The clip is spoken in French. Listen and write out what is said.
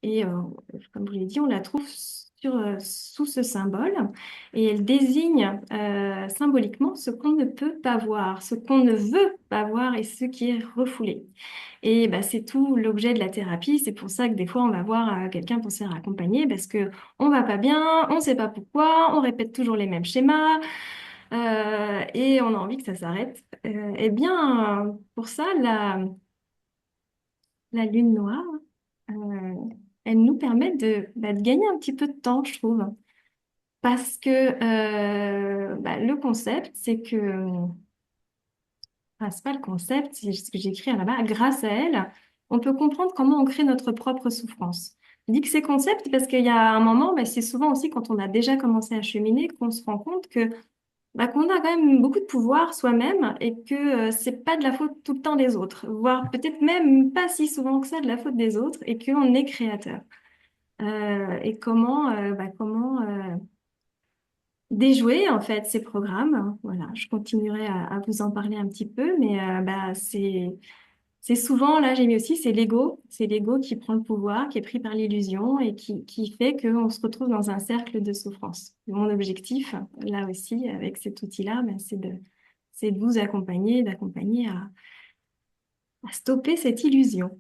Et comme je vous l'ai dit, on la trouve sous ce symbole et elle désigne symboliquement ce qu'on ne peut pas voir, ce qu'on ne veut pas voir et ce qui est refoulé. Et bah, c'est tout l'objet de la thérapie. C'est pour ça que des fois, on va voir quelqu'un pour se faire accompagner parce que on va pas bien, on sait pas pourquoi, on répète toujours les mêmes schémas et on a envie que ça s'arrête. Eh bien, pour ça, la lune noire, euh, elle nous permet de gagner un petit peu de temps, je trouve. Parce que bah, le concept, c'est que, enfin, c'est pas le concept, c'est ce que j'écris là-bas, grâce à elle, on peut comprendre comment on crée notre propre souffrance. Je dis que c'est concept parce qu'il y a un moment, bah, c'est souvent aussi quand on a déjà commencé à cheminer qu'on se rend compte que bah, qu'on a quand même beaucoup de pouvoir soi-même et que c'est pas de la faute tout le temps des autres, voire peut-être même pas si souvent que ça de la faute des autres et qu'on est créateur. Et comment déjouer en fait ces programmes. Voilà, je continuerai à vous en parler un petit peu, mais bah, c'est souvent, là j'ai mis aussi, c'est l'ego qui prend le pouvoir, qui est pris par l'illusion et qui fait qu'on se retrouve dans un cercle de souffrance. Mon objectif, là aussi, avec cet outil-là, ben, c'est de vous accompagner, d'accompagner à stopper cette illusion.